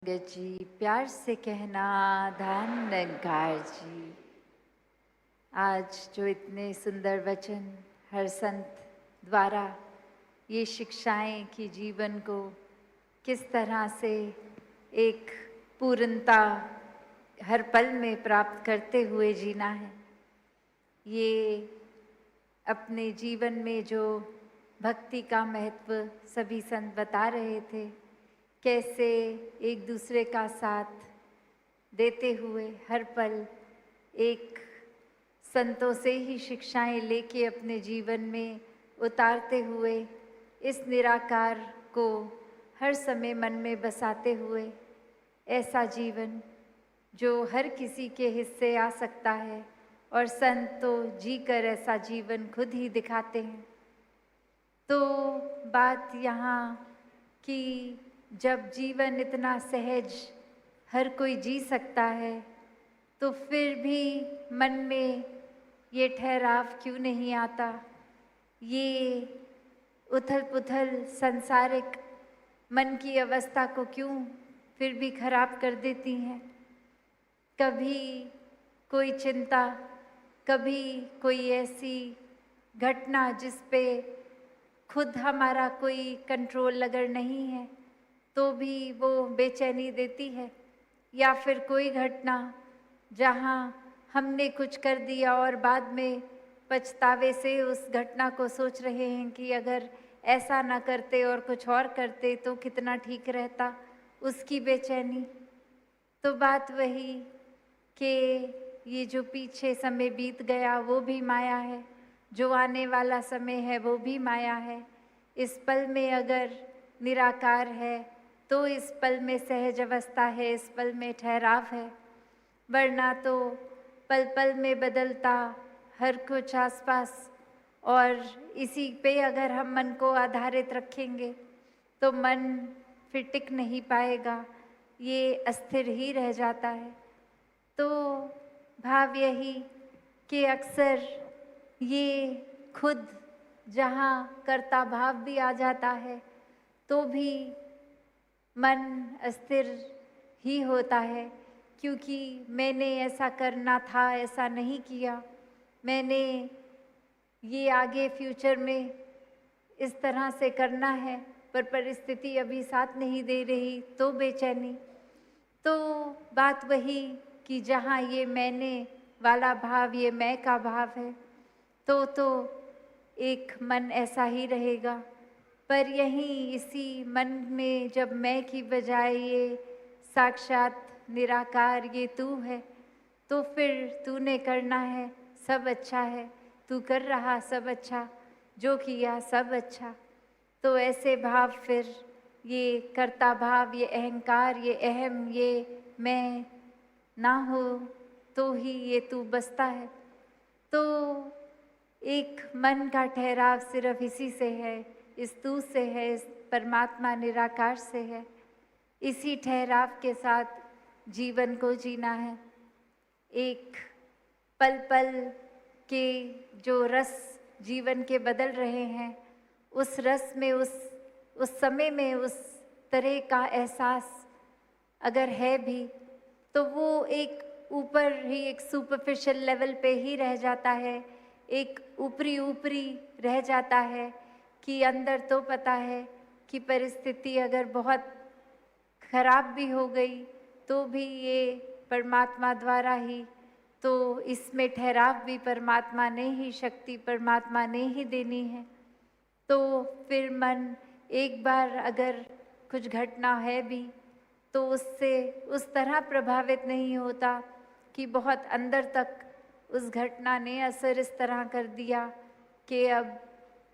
जी प्यार से कहना धन निरंकार जी। आज जो इतने सुंदर वचन हर संत द्वारा ये शिक्षाएं कि जीवन को किस तरह से एक पूर्णता हर पल में प्राप्त करते हुए जीना है, ये अपने जीवन में जो भक्ति का महत्व सभी संत बता रहे थे, कैसे एक दूसरे का साथ देते हुए हर पल एक संतों से ही शिक्षाएं लेके अपने जीवन में उतारते हुए इस निराकार को हर समय मन में बसाते हुए ऐसा जीवन जो हर किसी के हिस्से आ सकता है, और संत तो जी कर ऐसा जीवन खुद ही दिखाते हैं। तो बात यहाँ कि जब जीवन इतना सहज हर कोई जी सकता है, तो फिर भी मन में ये ठहराव क्यों नहीं आता, ये उथल पुथल सांसारिक मन की अवस्था को क्यों फिर भी खराब कर देती हैं। कभी कोई चिंता, कभी कोई ऐसी घटना जिस पे खुद हमारा कोई कंट्रोल अगर नहीं है तो भी वो बेचैनी देती है, या फिर कोई घटना जहाँ हमने कुछ कर दिया और बाद में पछतावे से उस घटना को सोच रहे हैं कि अगर ऐसा ना करते और कुछ और करते तो कितना ठीक रहता, उसकी बेचैनी। तो बात वही कि ये जो पीछे समय बीत गया वो भी माया है, जो आने वाला समय है वो भी माया है। इस पल में अगर निराकार है तो इस पल में सहज अवस्था है, इस पल में ठहराव है, वरना तो पल पल में बदलता हर कुछ आसपास, और इसी पे अगर हम मन को आधारित रखेंगे तो मन फिर टिक नहीं पाएगा, ये अस्थिर ही रह जाता है। तो भाव यही कि अक्सर ये खुद जहाँ कर्ता भाव भी आ जाता है तो भी मन अस्थिर ही होता है, क्योंकि मैंने ऐसा करना था, ऐसा नहीं किया, मैंने ये आगे फ्यूचर में इस तरह से करना है पर परिस्थिति अभी साथ नहीं दे रही, तो बेचैनी। तो बात वही कि जहाँ ये मैंने वाला भाव, ये मैं का भाव है, तो एक मन ऐसा ही रहेगा। पर यहीं इसी मन में जब मैं की बजाय ये साक्षात निराकार ये तू है, तो फिर तूने करना है सब अच्छा है, तू कर रहा सब अच्छा, जो किया सब अच्छा। तो ऐसे भाव फिर ये कर्ता भाव, ये अहंकार, ये अहम, ये मैं ना हो तो ही ये तू बसता है। तो एक मन का ठहराव सिर्फ इसी से है, इस तू से है, इस परमात्मा निराकार से है। इसी ठहराव के साथ जीवन को जीना है। एक पल पल के जो रस जीवन के बदल रहे हैं, उस रस में, उस समय में उस तरह का एहसास अगर है भी तो वो एक ऊपर ही, एक सुपरफिशियल लेवल पे ही रह जाता है, एक ऊपरी ऊपरी रह जाता है कि अंदर तो पता है कि परिस्थिति अगर बहुत खराब भी हो गई तो भी ये परमात्मा द्वारा ही, तो इसमें ठहराव भी परमात्मा ने ही, शक्ति परमात्मा ने ही देनी है। तो फिर मन एक बार अगर कुछ घटना है भी तो उससे उस तरह प्रभावित नहीं होता कि बहुत अंदर तक उस घटना ने असर इस तरह कर दिया कि अब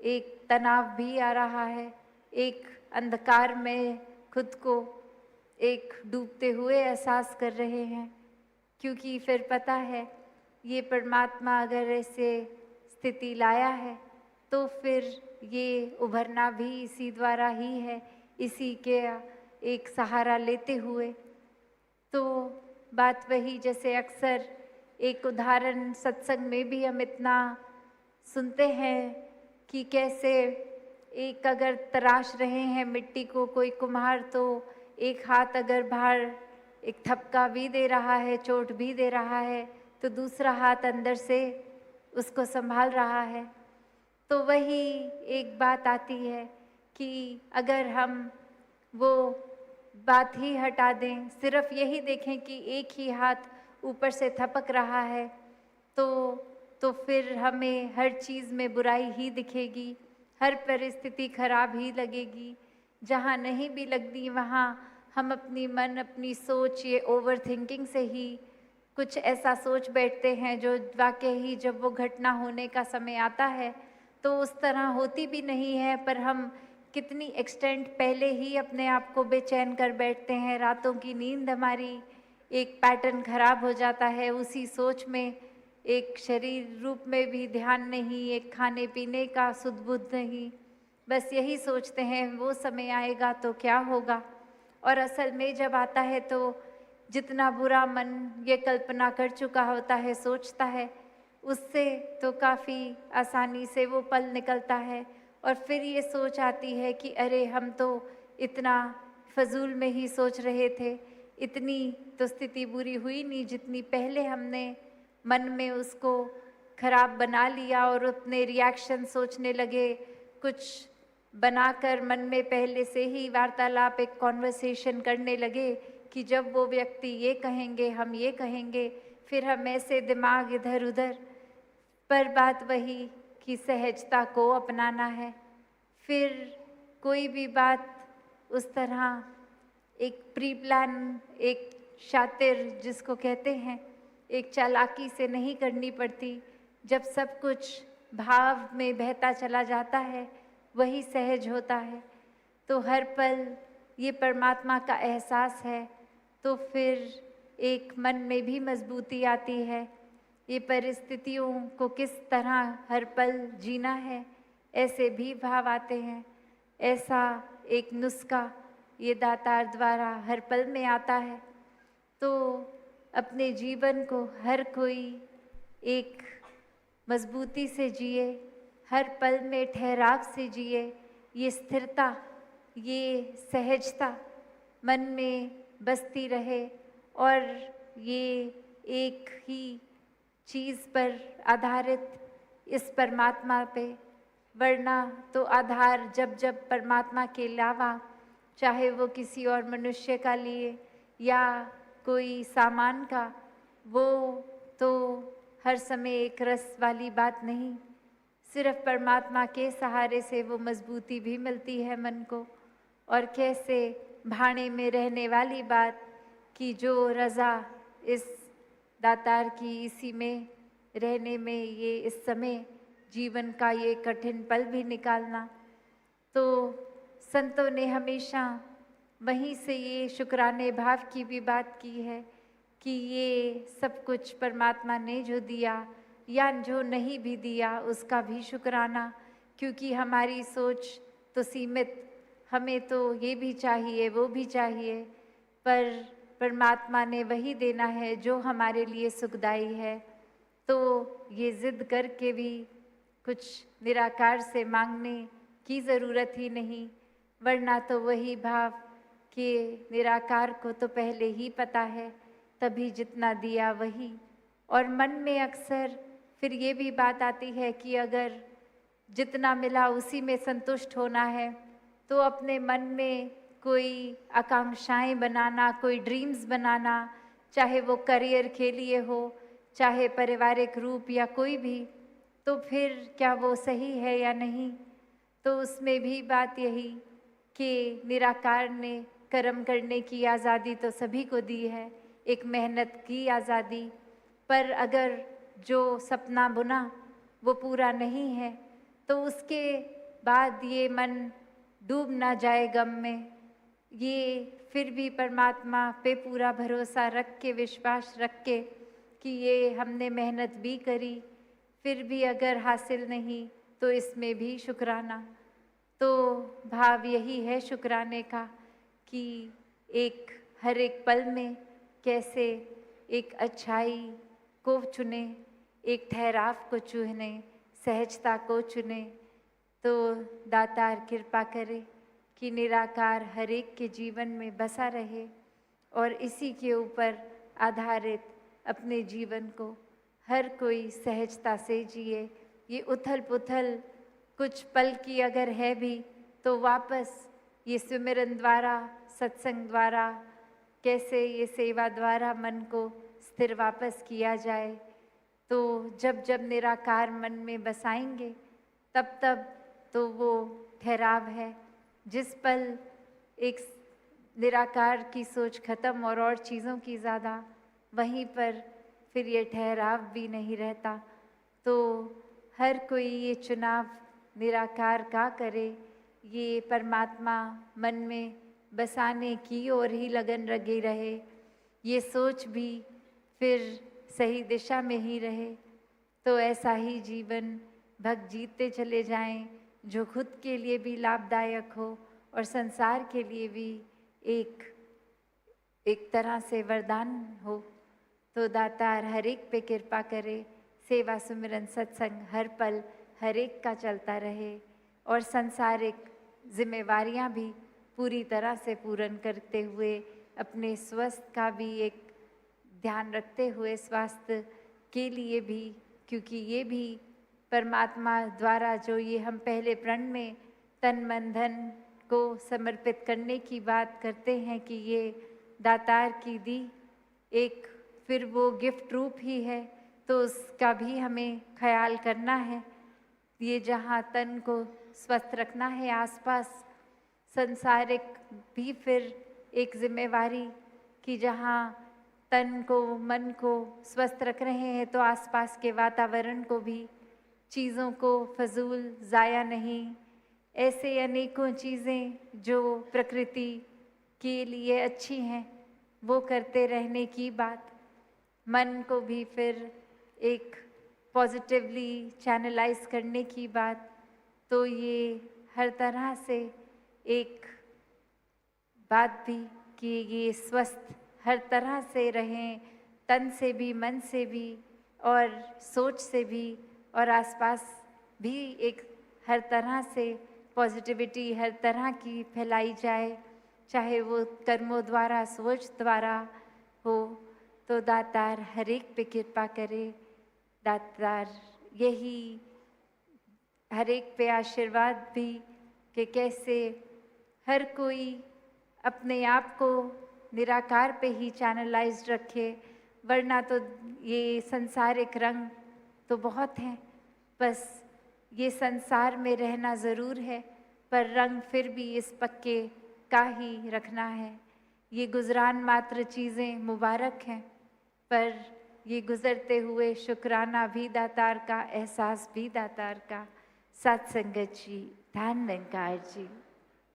एक तनाव भी आ रहा है, एक अंधकार में खुद को एक डूबते हुए एहसास कर रहे हैं। क्योंकि फिर पता है ये परमात्मा अगर ऐसे स्थिति लाया है तो फिर ये उभरना भी इसी द्वारा ही है, इसी के एक सहारा लेते हुए। तो बात वही, जैसे अक्सर एक उदाहरण सत्संग में भी हम इतना सुनते हैं कि कैसे एक अगर तराश रहे हैं मिट्टी को कोई कुम्हार, तो एक हाथ अगर बाहर एक थपका भी दे रहा है, चोट भी दे रहा है, तो दूसरा हाथ अंदर से उसको संभाल रहा है। तो वही एक बात आती है कि अगर हम वो बात ही हटा दें, सिर्फ यही देखें कि एक ही हाथ ऊपर से थपक रहा है, तो फिर हमें हर चीज़ में बुराई ही दिखेगी, हर परिस्थिति खराब ही लगेगी। जहाँ नहीं भी लगती वहाँ हम अपनी मन, अपनी सोच, ये ओवर थिंकिंग से ही कुछ ऐसा सोच बैठते हैं जो वाकई ही जब वो घटना होने का समय आता है तो उस तरह होती भी नहीं है, पर हम कितनी एक्सटेंट पहले ही अपने आप को बेचैन कर बैठते हैं। रातों की नींद हमारी एक पैटर्न खराब हो जाता है उसी सोच में, एक शरीर रूप में भी ध्यान नहीं, एक खाने पीने का सुध बुध नहीं, बस यही सोचते हैं वो समय आएगा तो क्या होगा। और असल में जब आता है तो जितना बुरा मन ये कल्पना कर चुका होता है, सोचता है, उससे तो काफ़ी आसानी से वो पल निकलता है और फिर ये सोच आती है कि अरे हम तो इतना फजूल में ही सोच रहे थे, इतनी तो स्थिति बुरी हुई नहीं जितनी पहले हमने मन में उसको खराब बना लिया और अपने रिएक्शन सोचने लगे, कुछ बनाकर मन में पहले से ही वार्तालाप, एक कॉन्वर्सेशन करने लगे कि जब वो व्यक्ति ये कहेंगे हम ये कहेंगे, फिर हम ऐसे दिमाग इधर उधर। पर बात वही कि सहजता को अपनाना है। फिर कोई भी बात उस तरह एक प्री प्लान, एक शातिर जिसको कहते हैं, एक चालाकी से नहीं करनी पड़ती। जब सब कुछ भाव में बहता चला जाता है वही सहज होता है। तो हर पल ये परमात्मा का एहसास है तो फिर एक मन में भी मजबूती आती है। ये परिस्थितियों को किस तरह हर पल जीना है, ऐसे भी भाव आते हैं। ऐसा एक नुस्खा ये दातार द्वारा हर पल में आता है। तो अपने जीवन को हर कोई एक मजबूती से जिए, हर पल में ठहराव से जिए, ये स्थिरता, ये सहजता मन में बसती रहे और ये एक ही चीज़ पर आधारित इस परमात्मा पे, वरना तो आधार जब जब परमात्मा के अलावा, चाहे वो किसी और मनुष्य का लिए या कोई सामान का, वो तो हर समय एक रस वाली बात नहीं। सिर्फ परमात्मा के सहारे से वो मजबूती भी मिलती है मन को। और कैसे भाने में रहने वाली बात कि जो रज़ा इस दातार की इसी में रहने में, ये इस समय जीवन का ये कठिन पल भी निकालना, तो संतों ने हमेशा वहीं से ये शुक्राने भाव की भी बात की है कि ये सब कुछ परमात्मा ने जो दिया या जो नहीं भी दिया उसका भी शुक्राना, क्योंकि हमारी सोच तो सीमित, हमें तो ये भी चाहिए वो भी चाहिए, पर परमात्मा ने वही देना है जो हमारे लिए सुखदाई है। तो ये ज़िद करके भी कुछ निराकार से मांगने की ज़रूरत ही नहीं, वरना तो वही भाव कि निराकार को तो पहले ही पता है, तभी जितना दिया वही। और मन में अक्सर फिर ये भी बात आती है कि अगर जितना मिला उसी में संतुष्ट होना है, तो अपने मन में कोई आकांक्षाएं बनाना, कोई ड्रीम्स बनाना, चाहे वो करियर के लिए हो, चाहे पारिवारिक रूप या कोई भी, तो फिर क्या वो सही है या नहीं। तो उसमें भी बात यही कि निराकार ने कर्म करने की आज़ादी तो सभी को दी है, एक मेहनत की आज़ादी, पर अगर जो सपना बुना वो पूरा नहीं है तो उसके बाद ये मन डूब ना जाए गम में, ये फिर भी परमात्मा पे पूरा भरोसा रख के, विश्वास रख के कि ये हमने मेहनत भी करी, फिर भी अगर हासिल नहीं तो इसमें भी शुक्राना। तो भाव यही है शुक्राने का कि एक हर एक पल में कैसे एक अच्छाई को चुने, एक ठहराव को चुने, सहजता को चुने। तो दातार कृपा करे कि निराकार हर एक के जीवन में बसा रहे और इसी के ऊपर आधारित अपने जीवन को हर कोई सहजता से जिए। ये उथल पुथल कुछ पल की अगर है भी तो वापस ये सुमिरन द्वारा, सत्संग द्वारा, कैसे ये सेवा द्वारा मन को स्थिर वापस किया जाए। तो जब जब निराकार मन में बसाएंगे तब तब तो वो ठहराव है। जिस पल एक निराकार की सोच खत्म और चीज़ों की ज़्यादा, वहीं पर फिर ये ठहराव भी नहीं रहता। तो हर कोई ये चुनाव निराकार का करे, ये परमात्मा मन में बसाने की ओर ही लगन लगी रहे, ये सोच भी फिर सही दिशा में ही रहे। तो ऐसा ही जीवन भक्त जीते चले जाएं जो खुद के लिए भी लाभदायक हो और संसार के लिए भी एक तरह से वरदान हो। तो दातार हर एक पे कृपा करे, सेवा सुमिरन सत्संग हर पल हर एक का चलता रहे और सांसारिक जिम्मेवारियां भी पूरी तरह से पूर्ण करते हुए अपने स्वास्थ्य का भी एक ध्यान रखते हुए, स्वास्थ्य के लिए भी, क्योंकि ये भी परमात्मा द्वारा जो ये हम पहले प्रण में तन मन धन को समर्पित करने की बात करते हैं कि ये दातार की दी एक फिर वो गिफ्ट रूप ही है, तो उसका भी हमें ख्याल करना है। ये जहाँ तन को स्वस्थ रखना है, आसपास संसारिक भी फिर एक जिम्मेवारी कि जहाँ तन को मन को स्वस्थ रख रहे हैं तो आसपास के वातावरण को भी, चीज़ों को फजूल ज़ाया नहीं, ऐसे अनेकों चीज़ें जो प्रकृति के लिए अच्छी हैं वो करते रहने की बात। मन को भी फिर एक पॉजिटिवली चैनलाइज करने की बात। तो ये हर तरह से एक बात भी कि ये स्वस्थ हर तरह से रहें, तन से भी, मन से भी और सोच से भी, और आसपास भी एक हर तरह से पॉजिटिविटी हर तरह की फैलाई जाए, चाहे वो कर्मों द्वारा, सोच द्वारा हो। तो दातार हर एक पे कृपा करे, दातार यही हर एक पे आशीर्वाद भी कि कैसे हर कोई अपने आप को निराकार पे ही चैनलाइज्ड रखे, वरना तो ये संसारिक रंग तो बहुत हैं, बस ये संसार में रहना ज़रूर है, पर रंग फिर भी इस पक्के का ही रखना है। ये गुजरान मात्र चीज़ें मुबारक हैं, पर ये गुज़रते हुए शुक्राना भी दातार का, एहसास भी दातार का। सत्संगत जी, धन निरंकार जी।